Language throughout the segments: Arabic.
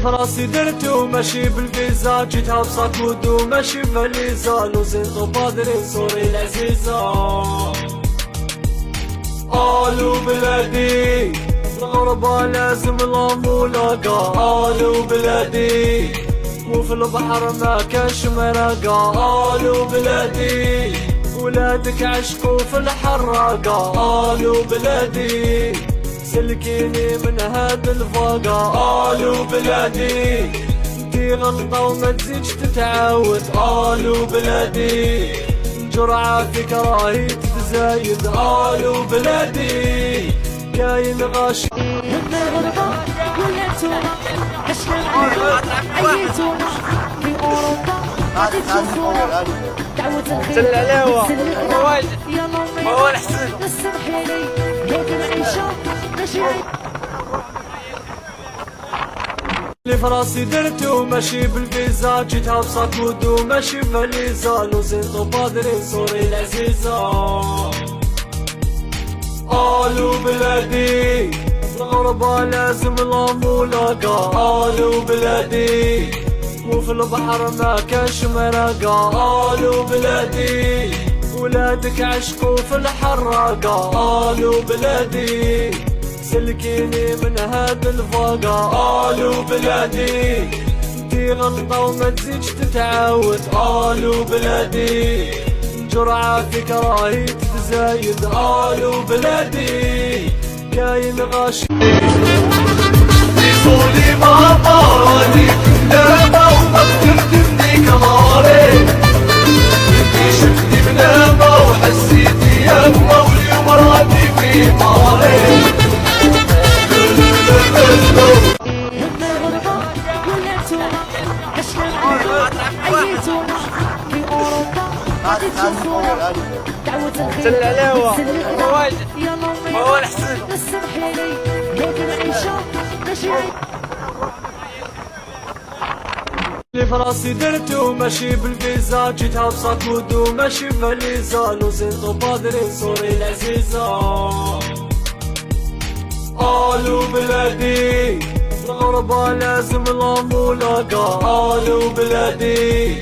فراسي درت وماشي بالفيزا، جيتها بصاكود وماشي بفاليزا، لوزينطو بادري صوري العزيزة. آلو بلادي الغربة لازم لا ملاقة، آلو بلادي وفي البحر ما كاش مراقة، آلو بلادي ولادك عشقوا في الحراقة، آلو بلادي سلكيني من هاد الفاقة، آلو بلادي دي غلطة وما تزيدش تتعاود، آلو بلادي جرعة فيك راهي تتزايد، آلو بلادي كاين غاشي هنا غربة ولاتونا عشنا عيتونا في أوروبا غادي تشوفونا دعوة الخير سل عليها يا مامي هو الحسن نسمحيلي هيك العيشة ماشي اللي فراسي درت وماشي بالفيزا، جيتها بصاكود وماشي بفاليزا، لوزينطو بادري صوري العزيزة. آلو بلادي الغربة لازم لا ملاقة، آلو بلادي وفي البحر ما كاش مراقة، آلو بلادي ولادك عشقوا في الحراقة، آلو بلادي سلكيني من هاد الفاقة، آلو بلادي دي غلطة وما تزيدش تتعاود، آلو بلادي جرعة فيك راهي تتزايد، آلو بلادي كاين غاشي صولي ما طاري نامة وما قدرتني كناري، انتي شفتي بنامة وحسيتي يما واليوم راني في ناري. هنا غربة ولاتونا عشنا عيتونا في أوروبا غادي تشوفونا دعوة الخير سل عليها يا مامي هو الحسن نسمحيلي هيك العيشة ماشي اللي فراسي درت وماشي بالفيزا، جيتها بصاكود وماشي بفاليزا، لوزينطو بادري صوري العزيزة. آلو بلادي الغربة لازم لا ملاقة، آلو بلادي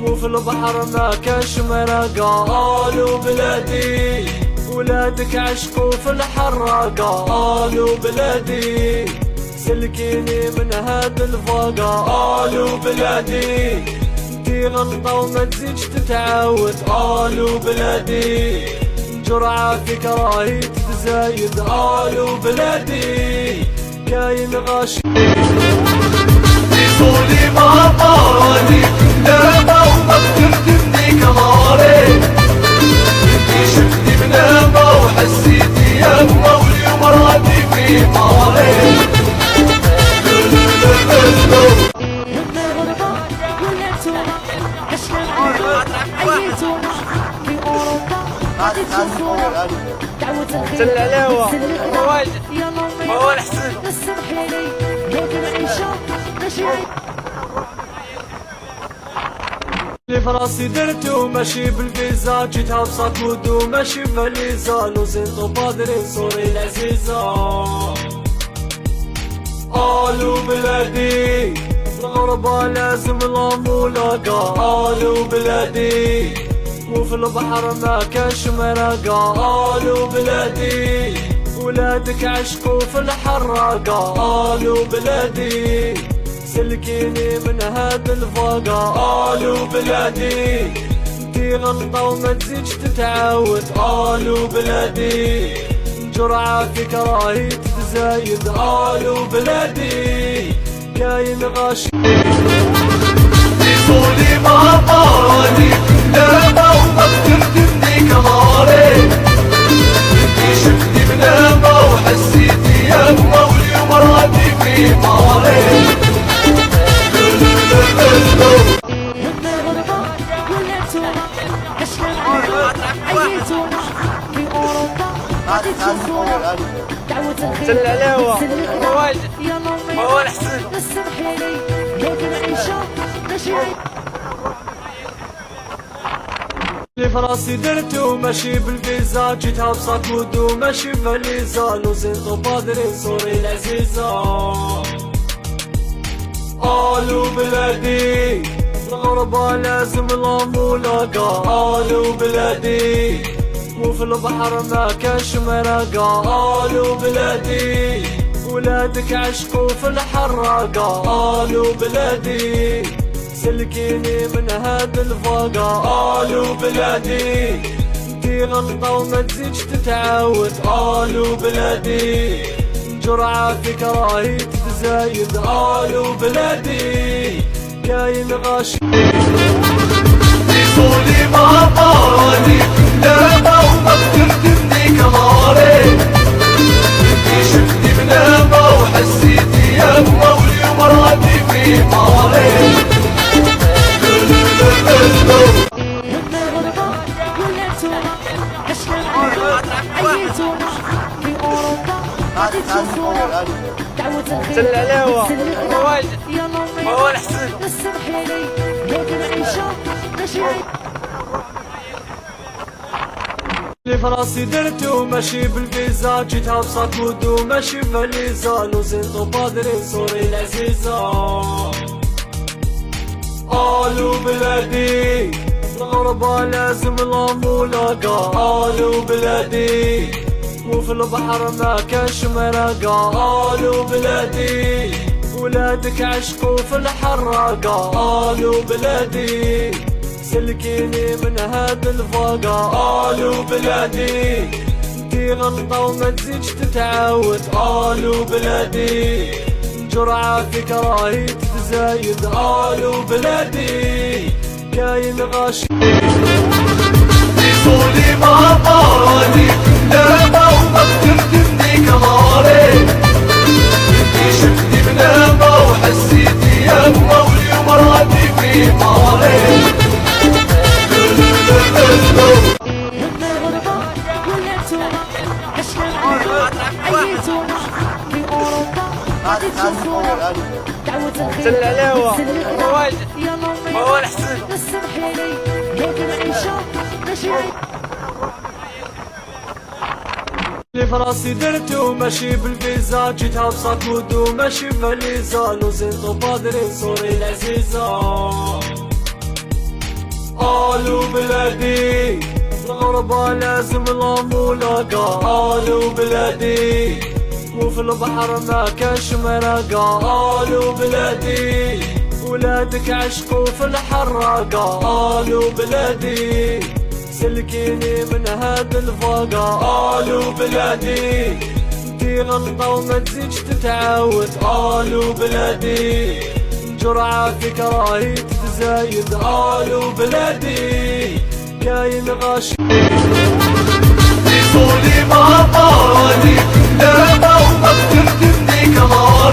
وفي البحر ما كاش مراقة، آلو بلادي ولادك عشقوا في الحراقة، آلو بلادي سلكيني من هاد الفاقة، آلو بلادي دي غلطة وما تزيدش تتعاود، آلو بلادي جرعة فيك راهي تتزايد، آلو بلادي كاين غاشي صولي ما طاري نامة وما قدرتني كناري، انتي شفتي بنامة وحسيتي يما واليوم راني في ناري. هنا غربة ولاتونا عشنا عيتونا في أوروبا غادي تشوفونا دعوة الخير سل عليها يا مامي هو الحسن نسمحيلي هيك العيشة ماشي اللي فراسي درت وماشي بالفيزا، جيتها بصاكود وماشي بفاليزا، لوزينطو بادري صوري العزيزة. آلو بلادي الغربة لازم لا ملاقة، آلو بلادي وفي البحر ما كاش مراقة، آلو بلادي ولادك عشقوا في الحراقة، آلو بلادي سلكيني من هاد الفاقة، آلو بلادي دي غلطة وما تزيدش تتعاود، آلو بلادي جرعة فيك راهي تتزايد، آلو بلادي كاين غاشي صولي ما طاري نامة وما قدرتني كناري، انتي شفتي بنامة وحسيتي يما واليوم راني في ناري. هنا غربة ولاتونا عشنا عيتونا في أوروبا غادي تشوفونا دعوة الخير سل عليها يا مامي هو الحسن نسمحيلي هيك العيشة ماشي اللي فراسي درت وماشي بالفيزا، جيتها بصاكود وماشي بفاليزا، لوزينطو بادري صوري العزيزة. بلادي الغربة لازم لا ملاقة آلو بلادي وفي البحر ما كاش مرقة آلو بلادي ولادك عشقوا في الحراقة آلو بلادي سلكيني من هاد الفاقة آلو بلادي انتي غلطة وما تزيدش تتعاود آلو بلادي جرعة فيك راهي تتزايد آلو بلادي كاين غاشي قولي ماما راني نامة وما قدرتني كماري انتي شفتي منامة وحسيتي يما واليوم راني في ماري هنا غربة ولا انتوما عشنا معاكم عييتونا في اوروبا غادي تشوفونا دعوة الخير يلا امي نسمحي لي لكن عيشة نشعي اللي فراسي درت وماشي بالفيزا جيتها بصاكود وماشي فاليزا لوزينتو بادري صوري العزيزة آلو بلادي الغربة لازم لا ملاقة آلو بلادي وفي البحر ما كاش مرقة آلو بلادي ولادك عشقوا في الحراقة آلو بلادي سلكيني من هاد الفاقة آلو بلادي انتي غلطة وما تزيدش تتعاود آلو بلادي جرعة فيك راهي تتزايد آلو بلادي كاين غاشي قولي ماما راني نامة وما قدرتني كماري انتي شفتي منامة وحسيتي يما واليوم راني في ماري هنا غربة ولا انتوما عشنا معاكم عييتونا في اوروبا غادي تشوفونا دعوة الخير يلا امي نسمحي لي لكن عيشة نشعي اللي فراسي درت وماشي بالفيزا جيتها بصاكود وماشي فاليزا لوزينتو بادري صوري العزيزة آلو بلادي الغربة لازم لا ملاقة آلو بلادي وفي البحر ما كاش مرقة آلو بلادي ولادك عشقوا في الحراقة آلو بلادي سلكيني من هاد الفاقة آلو بلادي انتي غلطة وما تزيدش تتعاود آلو بلادي جرعة فيك راهي تتزايد آلو بلادي كاين غاشي قولي ماما راني نامة وما قدرتني كماري